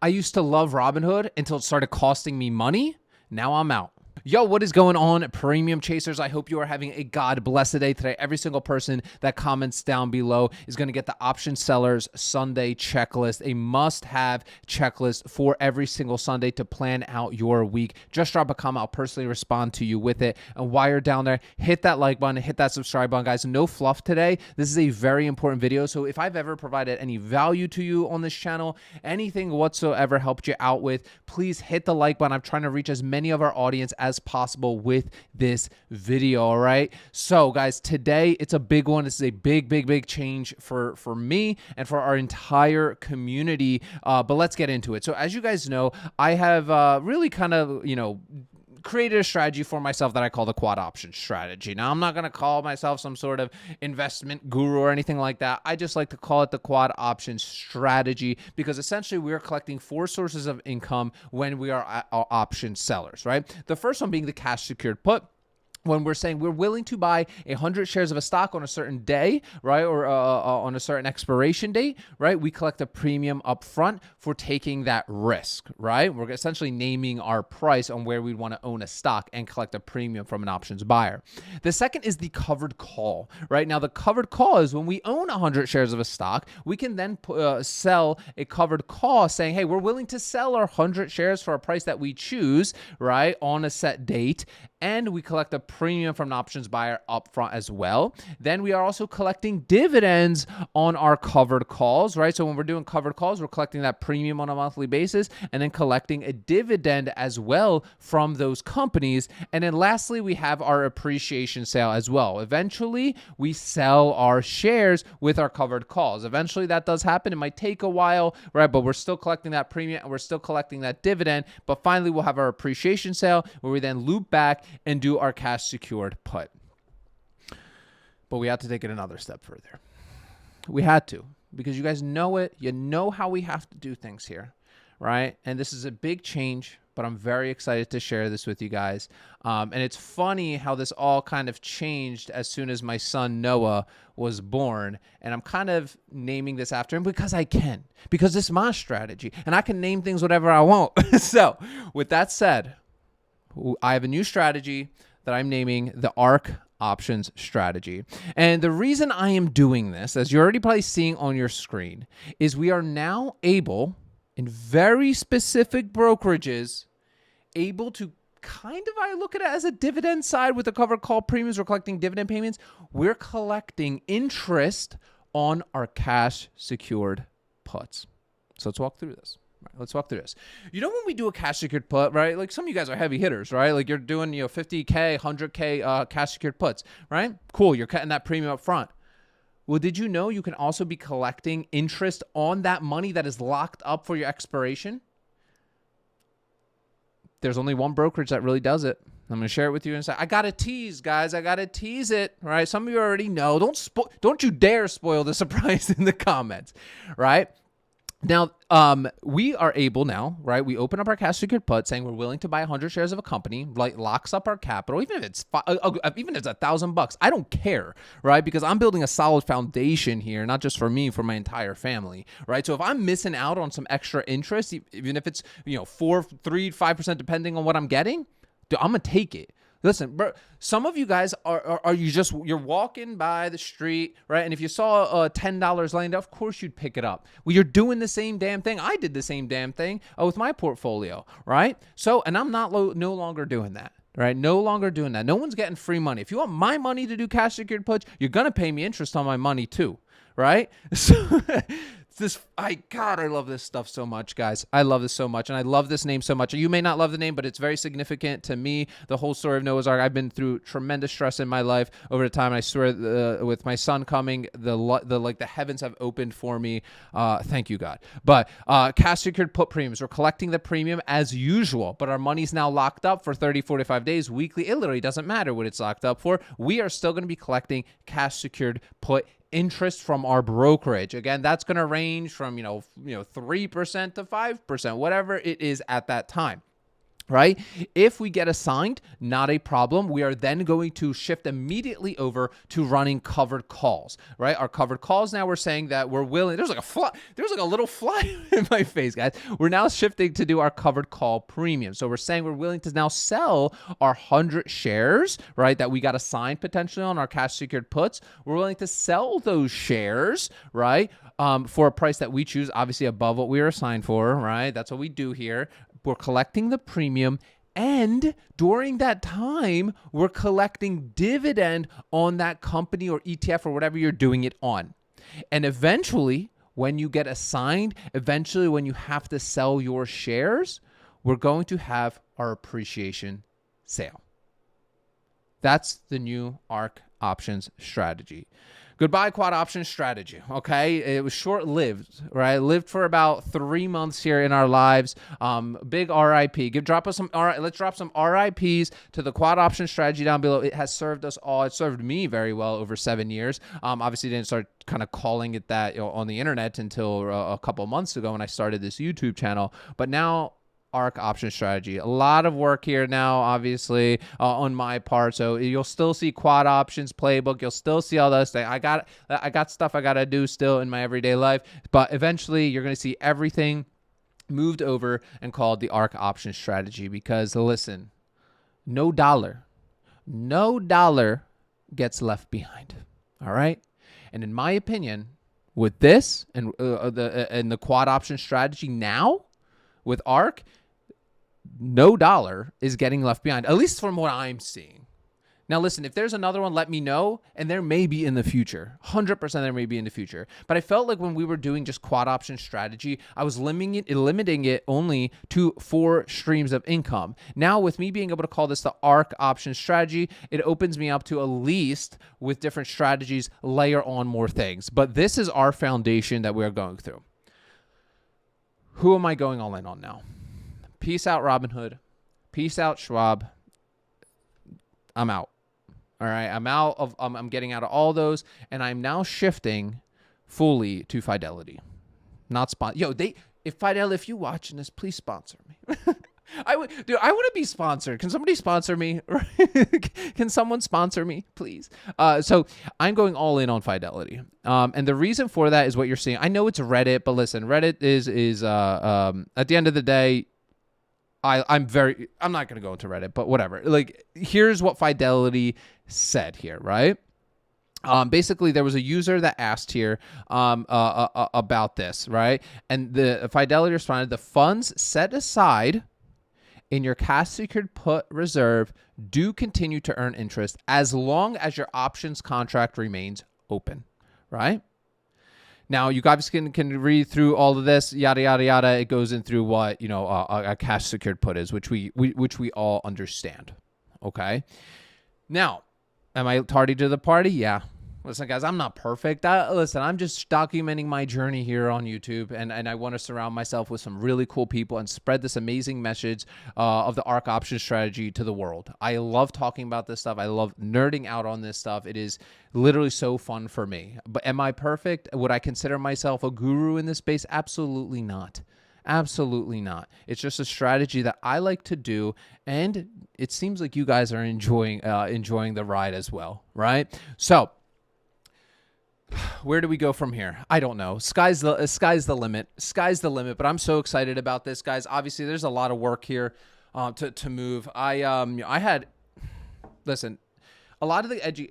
I used to love Robinhood until it started costing me money. Now I'm out. Yo, what is going on, premium chasers? I hope you are having a God blessed day today. Every single person that comments down below is going to get the Option Sellers Sunday checklist, a must-have checklist for every single Sunday to plan out your week. Just drop a comment. I'll personally respond to you with it. And while you're down there, hit that like button, hit that subscribe button, guys. No fluff today. This is a very important video. So if I've ever provided any value to you on this channel, anything whatsoever helped you out with, please hit the like button. I'm trying to reach as many of our audience as possible with this video. All right, so guys, today it's a big one. This is a big change for me and for our entire community, but let's get into it. So as you guys know, I have really kind of created a strategy for myself that I call the quad option strategy. Now, I'm not going to call myself some sort of investment guru or anything like that. I just like to call it the quad option strategy because essentially we are collecting 4 sources of income when we are option sellers, right? The first one being the cash secured put. When we're saying we're willing to buy 100 shares of a stock on a certain day, right, or on a certain expiration date, right, we collect a premium up front for taking that risk, right? We're essentially naming our price on where we'd want to own a stock and collect a premium from an options buyer. The second is the covered call, right? Now, the covered call is when we own 100 shares of a stock, we can then sell a covered call saying, hey, we're willing to sell our 100 shares for a price that we choose, right, on a set date, and we collect a premium from an options buyer upfront as well. Then we are also collecting dividends on our covered calls, right? So when we're doing covered calls, we're collecting that premium on a monthly basis and then collecting a dividend as well from those companies. And then lastly, we have our appreciation sale as well. Eventually, we sell our shares with our covered calls. Eventually, that does happen. It might take a while, right? But we're still collecting that premium and we're still collecting that dividend. But finally, we'll have our appreciation sale where we then loop back and do our cash secured put. But we had to take it another step further. We had to, because you guys know it. You know how we have to do things here, right? And this is a big change, but I'm very excited to share this with you guys. And it's funny how this all kind of changed as soon as my son Noah was born. And I'm kind of naming this after him because I can, because it's my strategy and I can name things whatever I want. So with that said, I have a new strategy that I'm naming the Ark Options Strategy. And the reason I am doing this, as you're already probably seeing on your screen, is we are now able, in very specific brokerages, able to kind of, I look at it as a dividend side with the covered call premiums. We're collecting dividend payments. We're collecting interest on our cash secured puts. So let's walk through this. Right, let's walk through this. You know, when we do a cash secured put, right? Like some of you guys are heavy hitters, right? Like you're doing, 50K, 100K cash secured puts, right? Cool. You're cutting that premium up front. Well, did you know you can also be collecting interest on that money that is locked up for your expiration? There's only one brokerage that really does it. I'm going to share it with you in a second. I got to tease, guys. I got to tease it, right? Some of you already know. Don't you dare spoil the surprise in the comments, right? Now, we are able now, right? We open up our cash secured put saying we're willing to buy 100 shares of a company, like locks up our capital, even if it's $1,000. I don't care, right? Because I'm building a solid foundation here, not just for me, for my entire family, right? So if I'm missing out on some extra interest, even if it's 4, 3, 5%, depending on what I'm getting, dude, I'm gonna take it. Listen, bro, some of you guys you're walking by the street, right? And if you saw $10 laying down, of course you'd pick it up. Well, you're doing the same damn thing. I did the same damn thing with my portfolio, right? So, and I'm no longer doing that, right? No longer doing that. No one's getting free money. If you want my money to do cash secured puts, you're going to pay me interest on my money too, right? So I love this stuff so much, guys. I love this so much, and I love this name so much. You may not love the name, but it's very significant to me. The whole story of Noah's Ark. I've been through tremendous stress in my life over the time. And I swear, with my son coming, the heavens have opened for me. Thank you, God. But cash secured put premiums. We're collecting the premium as usual, but our money's now locked up for 30, 45 days, weekly. It literally doesn't matter what it's locked up for. We are still going to be collecting cash secured put interest from our brokerage. Again, that's going to range from 3% to 5%, whatever it is at that time. right? If we get assigned, not a problem. We are then going to shift immediately over to running covered calls, right? Our covered calls now, we're saying that we're willing. There's like a little fly in my face, guys. We're now shifting to do our covered call premium. So we're saying we're willing to now sell our 100 shares, right, that we got assigned potentially on our cash secured puts. We're willing to sell those shares, right, for a price that we choose, obviously above what we were assigned for, right? That's what we do here. We're collecting the premium, and during that time, we're collecting dividend on that company or ETF or whatever you're doing it on. And eventually, when you get assigned, eventually when you have to sell your shares, we're going to have our appreciation sale. That's the new Ark Options Strategy. Goodbye, quad option strategy. Okay, it was short-lived, right? It lived for about 3 months here in our lives. Big RIP. Let's drop some RIPs to the quad option strategy down below. It has served us all. It served me very well over 7 years. Obviously, didn't start kind of calling it that on the internet until a couple months ago when I started this YouTube channel. But now, Ark Options Strategy. A lot of work here now, obviously, on my part. So you'll still see quad options playbook. You'll still see all those things. I got stuff I got to do still in my everyday life. But eventually, you're going to see everything moved over and called the Ark Options Strategy. Because listen, no dollar gets left behind. All right? And in my opinion, with this and the quad option strategy now, with Ark, no dollar is getting left behind, at least from what I'm seeing. Now, listen, if there's another one, let me know, and there may be in the future. 100% there may be in the future. But I felt like when we were doing just quad option strategy, I was limiting it only to 4 streams of income. Now, with me being able to call this the Ark Option Strategy, it opens me up to at least, with different strategies, layer on more things. But this is our foundation that we are going through. Who am I going all in on now? Peace out, Robinhood. Peace out, Schwab. I'm out. All right, I'm getting out of all those, and I'm now shifting fully to Fidelity. Not sponsor. If Fidelity, if you watching this, please sponsor me. I want to be sponsored. Can somebody sponsor me? Can someone sponsor me, please? So I'm going all in on Fidelity. And the reason for that is what you're seeing. I know it's Reddit, but listen, Reddit is at the end of the day, I'm not going to go into Reddit, but whatever. Like, here's what Fidelity said here, right? Basically, there was a user that asked here about this, right? And the Fidelity responded, the funds set aside in your cash secured put reserve do continue to earn interest as long as your options contract remains open, right? Now, you guys can read through all of this, yada, yada, yada. It goes in through what, a cash secured put is, which we all understand, okay? Now, am I tardy to the party? Yeah. Listen, guys, I'm not perfect. Listen, I'm just documenting my journey here on YouTube, and I want to surround myself with some really cool people and spread this amazing message of the Ark Option Strategy to the world. I love talking about this stuff. I love nerding out on this stuff. It is literally so fun for me. But am I perfect? Would I consider myself a guru in this space? Absolutely not. Absolutely not. It's just a strategy that I like to do, and it seems like you guys are enjoying the ride as well, right? So, where do we go from here? I don't know. Sky's the limit. Sky's the limit. But I'm so excited about this, guys. Obviously, there's a lot of work here to move. Listen. A lot of the edgy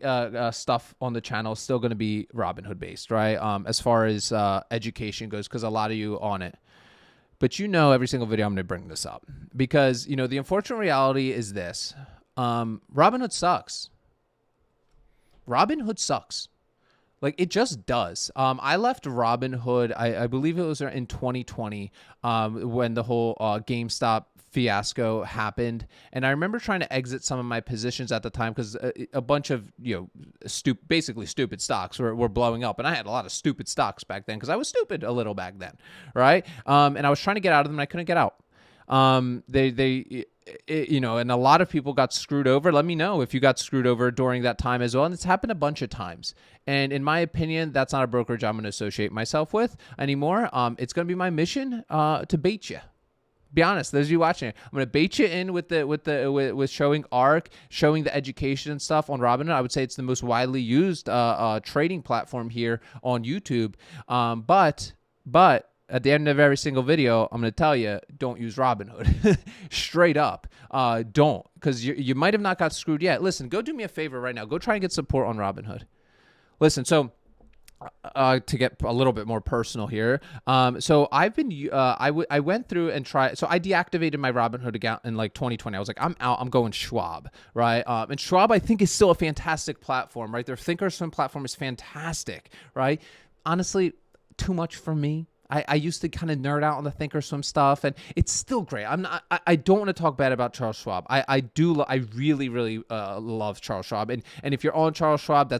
stuff on the channel is still going to be Robinhood based, right? As far as education goes, because a lot of you on it. But every single video I'm going to bring this up because the unfortunate reality is this: Robinhood sucks. Robinhood sucks. Like, it just does. I left Robinhood, I believe it was in 2020 when the whole GameStop fiasco happened. And I remember trying to exit some of my positions at the time because a bunch of, basically stupid stocks were blowing up. And I had a lot of stupid stocks back then because I was stupid a little back then, right? And I was trying to get out of them and I couldn't get out. And a lot of people got screwed over. Let me know if you got screwed over during that time as well. And it's happened a bunch of times. And in my opinion, that's not a brokerage I'm going to associate myself with anymore. It's going to be my mission to bait you. Be honest. Those of you watching it, I'm gonna bait you in with showing Ark, showing the education and stuff on Robinhood. I would say it's the most widely used trading platform here on YouTube. But at the end of every single video, I'm going to tell you, don't use Robinhood. Straight up. Don't. Because you might have not got screwed yet. Listen, go do me a favor right now. Go try and get support on Robinhood. Listen, so to get a little bit more personal here. So I've been, I went through and tried, so I deactivated my Robinhood account in like 2020. I was like, I'm out, I'm going Schwab, right? And Schwab, I think, is still a fantastic platform, right? Their Thinkorswim platform is fantastic, right? Honestly, too much for me. I used to kind of nerd out on the Thinkorswim stuff, and it's still great. I don't want to talk bad about Charles Schwab. I really love Charles Schwab, and if you're on Charles Schwab,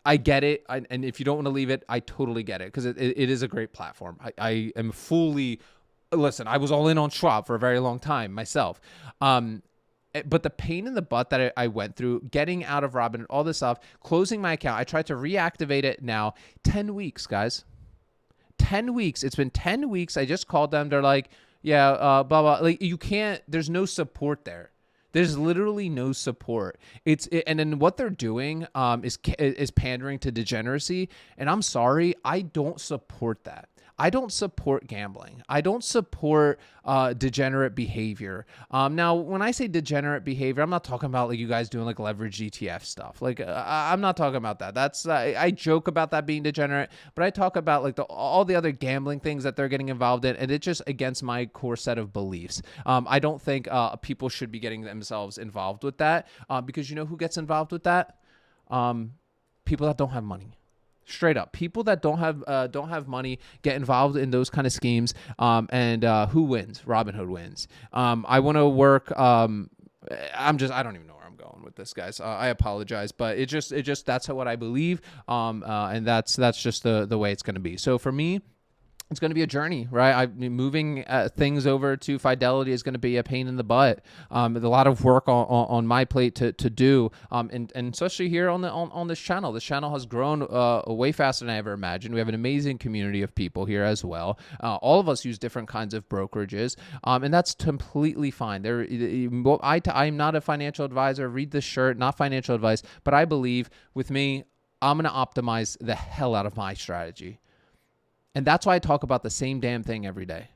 I get it. And if you don't want to leave it, I totally get it, because it is a great platform. I am fully, listen, I was all in on Schwab for a very long time myself. But the pain in the butt that I went through, getting out of Robinhood, all this stuff, closing my account, I tried to reactivate it now. 10 weeks, guys. 10 weeks. It's been 10 weeks. I just called them. They're like, yeah, blah, blah. Like, you can't, there's no support there. There's literally no support. And then what they're doing is pandering to degeneracy. And I'm sorry, I don't support that. I don't support gambling. I don't support degenerate behavior. Now, when I say degenerate behavior, I'm not talking about like you guys doing like leverage ETF stuff. Like I'm not talking about that. That's I joke about that being degenerate, but I talk about like all the other gambling things that they're getting involved in, and it's just against my core set of beliefs. I don't think people should be getting themselves involved with that, because you know who gets involved with that? People that don't have money. Straight up, people that don't have money get involved in those kind of schemes, and who wins? Robinhood wins. I want to work. I don't even know where I'm going with this, guys. I apologize, but it just that's what I believe, and that's just the way it's going to be. So for me, it's going to be a journey, right? Moving things over to Fidelity is going to be a pain in the butt. A lot of work on my plate to do, and especially here on this channel. This channel has grown way faster than I ever imagined. We have an amazing community of people here as well. All of us use different kinds of brokerages, and that's completely fine. I'm not a financial advisor. Read the shirt, not financial advice, but I believe with me, I'm going to optimize the hell out of my strategy. And that's why I talk about the same damn thing every day.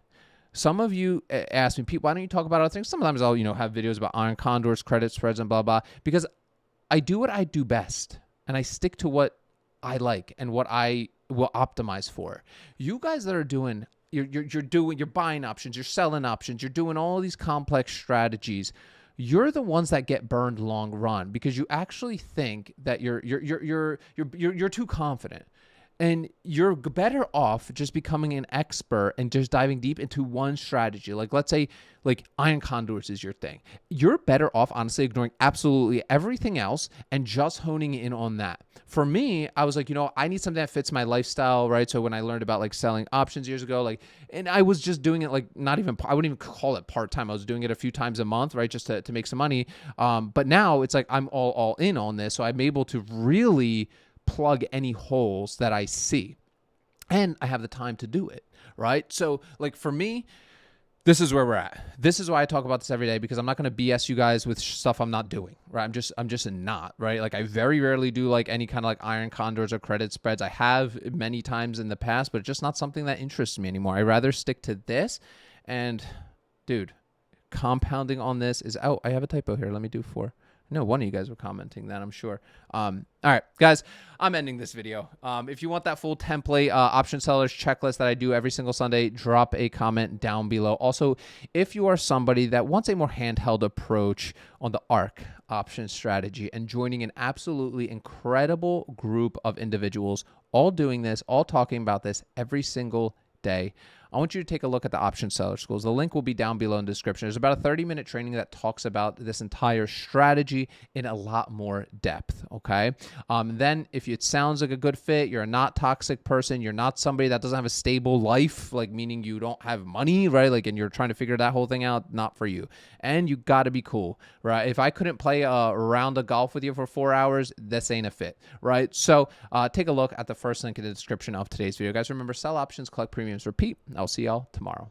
Some of you ask me, Pete, why don't you talk about other things? Sometimes I'll, have videos about iron condors, credit spreads, and blah, blah, because I do what I do best. And I stick to what I like and what I will optimize for. You guys that are doing, you're buying options, you're selling options, you're doing all these complex strategies. You're the ones that get burned long run, because you actually think that you're too confident. And you're better off just becoming an expert and just diving deep into one strategy. Like, let's say, like iron condors is your thing. You're better off, honestly, ignoring absolutely everything else and just honing in on that. For me, I was like, I need something that fits my lifestyle, right? So when I learned about like selling options years ago, and I was just doing it like I wouldn't even call it part-time. I was doing it a few times a month, right? Just to make some money. But now it's like I'm all in on this. So I'm able to really plug any holes that I see, and I have the time to do it, right? So like for me, this is where we're at. This is why I talk about this every day, because I'm not going to BS you guys with stuff I'm not doing, right? I'm just not, right? Like I very rarely do like any kind of like iron condors or credit spreads. I have many times in the past, but it's just not something that interests me anymore. I rather stick to this. And dude, compounding on this is, I have a typo here. Let me do 4. No, one of you guys were commenting that, I'm sure. All right, guys, I'm ending this video. If you want that full template option sellers checklist that I do every single Sunday, drop a comment down below. Also, if you are somebody that wants a more handheld approach on the Ark Options Strategy and joining an absolutely incredible group of individuals, all doing this, all talking about this every single day, I want you to take a look at the Option Seller Schools. The link will be down below in the description. There's about a 30-minute training that talks about this entire strategy in a lot more depth, okay? Then if it sounds like a good fit, you're a not toxic person, you're not somebody that doesn't have a stable life, like meaning you don't have money, right? Like, and you're trying to figure that whole thing out, not for you. And you got to be cool, right? If I couldn't play a round of golf with you for 4 hours, this ain't a fit, right? So take a look at the first link in the description of today's video. Guys, remember, sell options, collect premiums, repeat. I'll see y'all tomorrow.